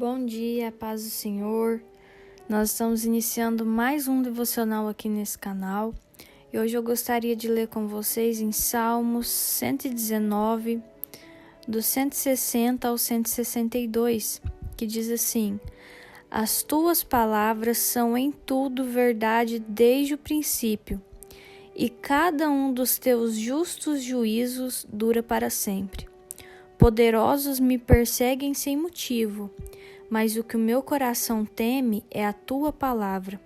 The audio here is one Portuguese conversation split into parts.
Bom dia, paz do Senhor. Nós estamos iniciando mais um devocional aqui nesse canal e hoje eu gostaria de ler com vocês em Salmos 119, do 160 ao 162, que diz assim: As tuas palavras são em tudo verdade desde o princípio, e cada um dos teus justos juízos dura para sempre. Poderosos me perseguem sem motivo, mas o que o meu coração teme é a tua palavra.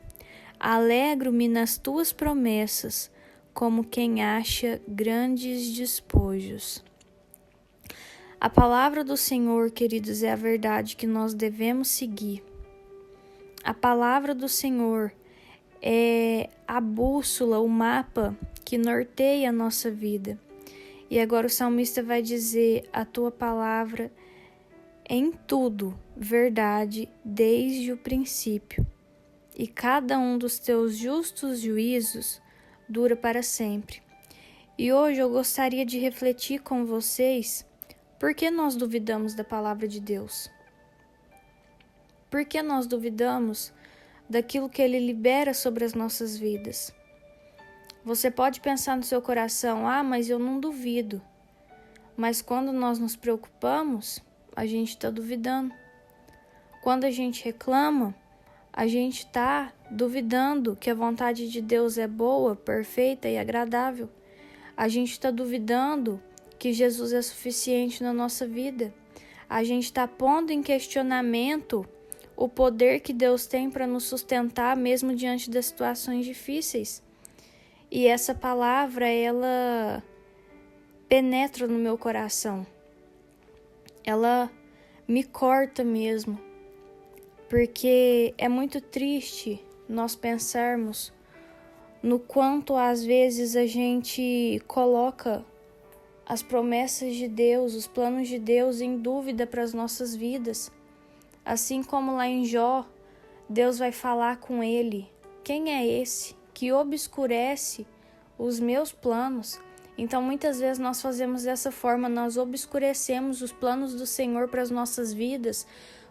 Alegro-me nas tuas promessas, como quem acha grandes despojos. A palavra do Senhor, queridos, é a verdade que nós devemos seguir. A palavra do Senhor é a bússola, o mapa que norteia a nossa vida. E agora o salmista vai dizer: a tua palavra em tudo verdade desde o princípio, e cada um dos teus justos juízos dura para sempre. E hoje eu gostaria de refletir com vocês por que nós duvidamos da palavra de Deus. Por que nós duvidamos daquilo que Ele libera sobre as nossas vidas? Você pode pensar no seu coração: mas eu não duvido. Mas quando nós nos preocupamos, a gente está duvidando. Quando a gente reclama, a gente está duvidando que a vontade de Deus é boa, perfeita e agradável. A gente está duvidando que Jesus é suficiente na nossa vida. A gente está pondo em questionamento o poder que Deus tem para nos sustentar mesmo diante das situações difíceis. E essa palavra, ela penetra no meu coração. Ela me corta mesmo. Porque é muito triste nós pensarmos no quanto às vezes a gente coloca as promessas de Deus, os planos de Deus em dúvida para as nossas vidas. Assim como lá em Jó, Deus vai falar com ele: quem é esse que obscurece os meus planos? Então muitas vezes nós fazemos dessa forma, nós obscurecemos os planos do Senhor para as nossas vidas,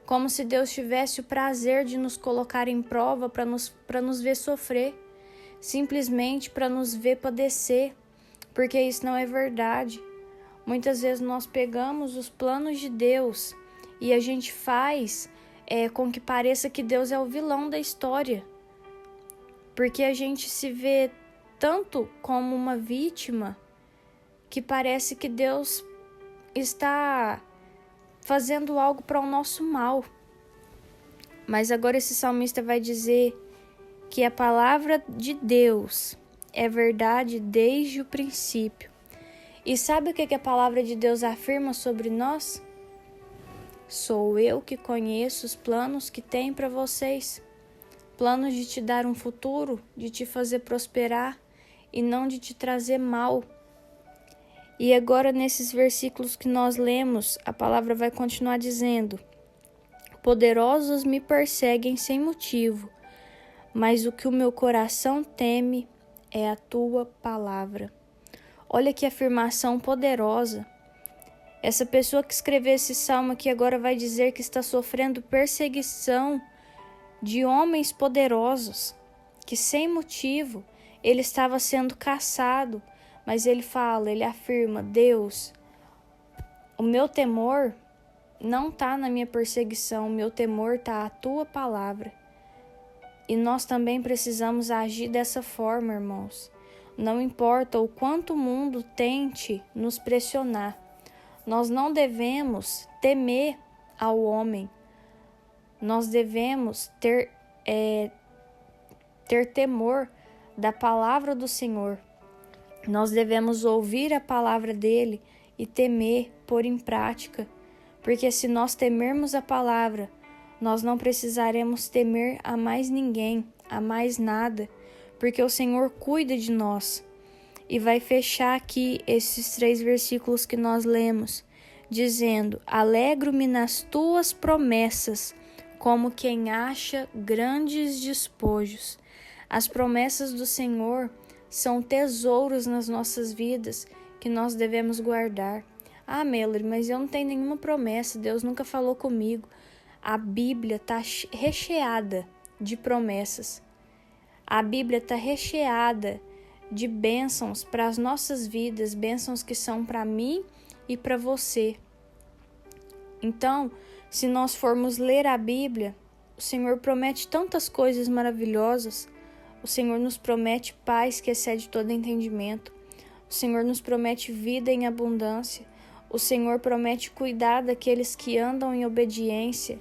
como se Deus tivesse o prazer de nos colocar em prova para nos ver sofrer, simplesmente para nos ver padecer, porque isso não é verdade. Muitas vezes nós pegamos os planos de Deus e a gente faz com que pareça que Deus é o vilão da história, porque a gente se vê tanto como uma vítima que parece que Deus está fazendo algo para o nosso mal. Mas agora esse salmista vai dizer que a palavra de Deus é verdade desde o princípio. E sabe o que a palavra de Deus afirma sobre nós? Sou eu que conheço os planos que tem para vocês. Planos de te dar um futuro, de te fazer prosperar e não de te trazer mal. E agora nesses versículos que nós lemos, a palavra vai continuar dizendo: Poderosos me perseguem sem motivo, mas o que o meu coração teme é a tua palavra. Olha que afirmação poderosa. Essa pessoa que escreveu esse salmo aqui agora vai dizer que está sofrendo perseguição de homens poderosos, que sem motivo ele estava sendo caçado. Mas ele afirma: Deus, o meu temor não está na minha perseguição, o meu temor está a tua palavra. E nós também precisamos agir dessa forma, irmãos. Não importa o quanto o mundo tente nos pressionar, nós não devemos temer ao homem. Nós devemos ter temor da palavra do Senhor. Nós devemos ouvir a palavra dele e temer, pôr em prática, porque se nós temermos a palavra, nós não precisaremos temer a mais ninguém, a mais nada, porque o Senhor cuida de nós. E vai fechar aqui esses 3 versículos que nós lemos, dizendo: Alegro-me nas tuas promessas, como quem acha grandes despojos. As promessas do Senhor são tesouros nas nossas vidas que nós devemos guardar. Melody, mas eu não tenho nenhuma promessa, Deus nunca falou comigo. A Bíblia está recheada de promessas. A Bíblia está recheada de bênçãos para as nossas vidas, bênçãos que são para mim e para você. Então, se nós formos ler a Bíblia, o Senhor promete tantas coisas maravilhosas. O Senhor nos promete paz que excede todo entendimento. O Senhor nos promete vida em abundância. O Senhor promete cuidar daqueles que andam em obediência.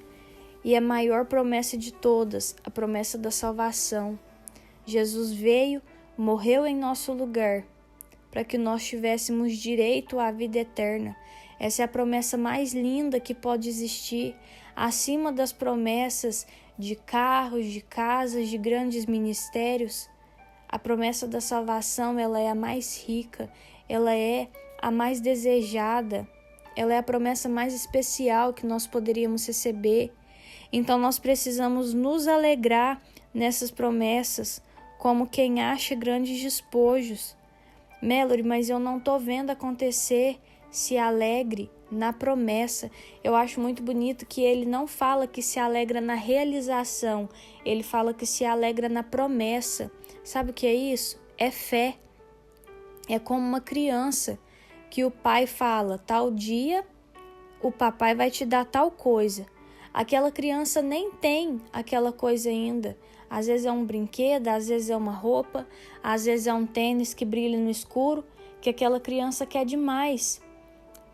E a maior promessa de todas, a promessa da salvação. Jesus veio, morreu em nosso lugar, para que nós tivéssemos direito à vida eterna. Essa é a promessa mais linda que pode existir, acima das promessas de carros, de casas, de grandes ministérios. A promessa da salvação, ela é a mais rica, ela é a mais desejada, ela é a promessa mais especial que nós poderíamos receber. Então nós precisamos nos alegrar nessas promessas, como quem acha grandes despojos. Melody, mas eu não estou vendo acontecer. Se alegre na promessa. Eu acho muito bonito que ele não fala que se alegra na realização, ele fala que se alegra na promessa. Sabe o que é isso? É fé. É como uma criança que o pai fala, tal dia o papai vai te dar tal coisa. Aquela criança nem tem aquela coisa ainda. Às vezes é um brinquedo, às vezes é uma roupa, às vezes é um tênis que brilha no escuro, que aquela criança quer demais.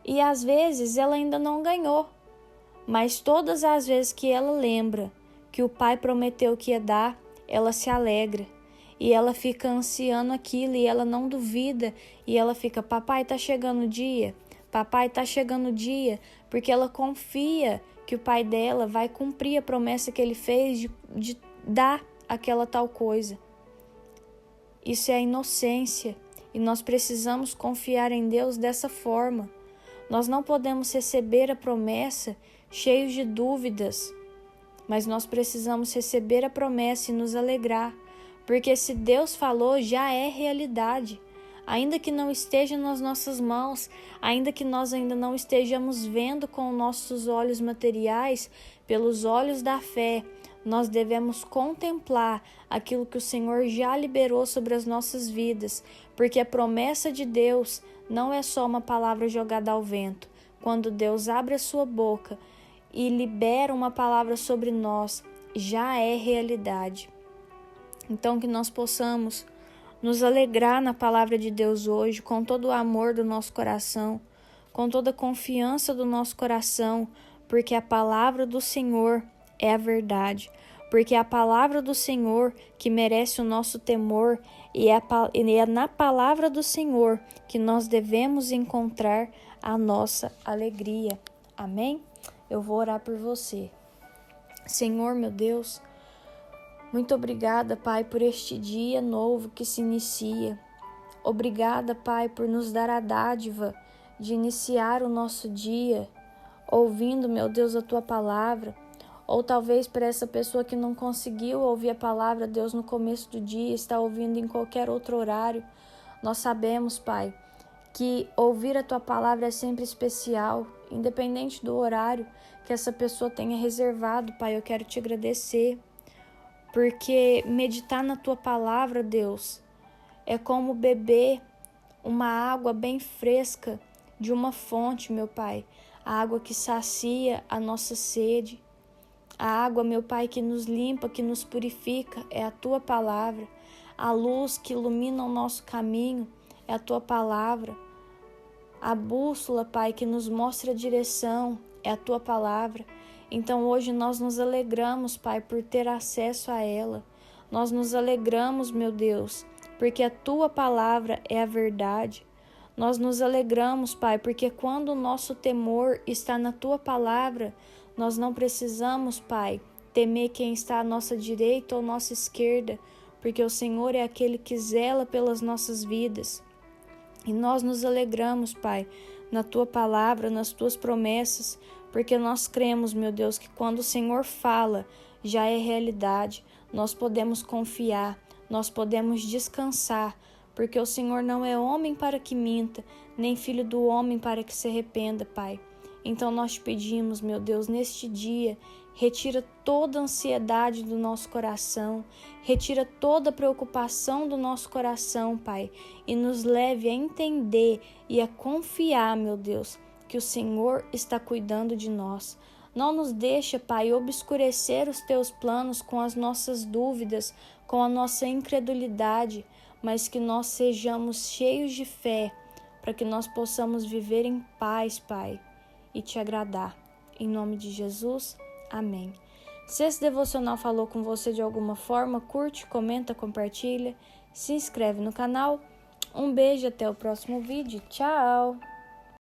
E às vezes ela ainda não ganhou, mas todas as vezes que ela lembra que o pai prometeu que ia dar, ela se alegra. E ela fica ansiando aquilo e ela não duvida. E ela fica, papai, tá chegando o dia. Papai, tá chegando o dia. Porque ela confia que o pai dela vai cumprir a promessa que ele fez de dar aquela tal coisa. Isso é a inocência. E nós precisamos confiar em Deus dessa forma. Nós não podemos receber a promessa cheios de dúvidas, mas nós precisamos receber a promessa e nos alegrar, porque se Deus falou, já é realidade. Ainda que não esteja nas nossas mãos, ainda que nós ainda não estejamos vendo com nossos olhos materiais, pelos olhos da fé, nós devemos contemplar aquilo que o Senhor já liberou sobre as nossas vidas, porque a promessa de Deus não é só uma palavra jogada ao vento. Quando Deus abre a sua boca e libera uma palavra sobre nós, já é realidade. Então que nós possamos nos alegrar na palavra de Deus hoje, com todo o amor do nosso coração, com toda a confiança do nosso coração, porque a palavra do Senhor é a verdade, porque é a palavra do Senhor que merece o nosso temor e é na palavra do Senhor que nós devemos encontrar a nossa alegria. Amém? Eu vou orar por você. Senhor, meu Deus, muito obrigada, Pai, por este dia novo que se inicia. Obrigada, Pai, por nos dar a dádiva de iniciar o nosso dia ouvindo, meu Deus, a Tua palavra. Ou talvez para essa pessoa que não conseguiu ouvir a palavra, Deus, no começo do dia, está ouvindo em qualquer outro horário. Nós sabemos, Pai, que ouvir a Tua palavra é sempre especial, independente do horário que essa pessoa tenha reservado, Pai. Eu quero Te agradecer, porque meditar na Tua palavra, Deus, é como beber uma água bem fresca de uma fonte, meu Pai. A água que sacia a nossa sede. A água, meu Pai, que nos limpa, que nos purifica, é a Tua palavra. A luz que ilumina o nosso caminho é a Tua palavra. A bússola, Pai, que nos mostra a direção é a Tua palavra. Então hoje nós nos alegramos, Pai, por ter acesso a ela. Nós nos alegramos, meu Deus, porque a Tua palavra é a verdade. Nós nos alegramos, Pai, porque quando o nosso temor está na Tua palavra, nós não precisamos, Pai, temer quem está à nossa direita ou à nossa esquerda, porque o Senhor é aquele que zela pelas nossas vidas. E nós nos alegramos, Pai, na Tua palavra, nas Tuas promessas, porque nós cremos, meu Deus, que quando o Senhor fala, já é realidade. Nós podemos confiar, nós podemos descansar, porque o Senhor não é homem para que minta, nem filho do homem para que se arrependa, Pai. Então nós te pedimos, meu Deus, neste dia, retira toda a ansiedade do nosso coração, retira toda a preocupação do nosso coração, Pai, e nos leve a entender e a confiar, meu Deus, que o Senhor está cuidando de nós. Não nos deixa, Pai, obscurecer os teus planos com as nossas dúvidas, com a nossa incredulidade, mas que nós sejamos cheios de fé, para que nós possamos viver em paz, Pai, e te agradar. Em nome de Jesus, amém. Se esse devocional falou com você de alguma forma, curte, comenta, compartilha, se inscreve no canal. Um beijo, até o próximo vídeo. Tchau!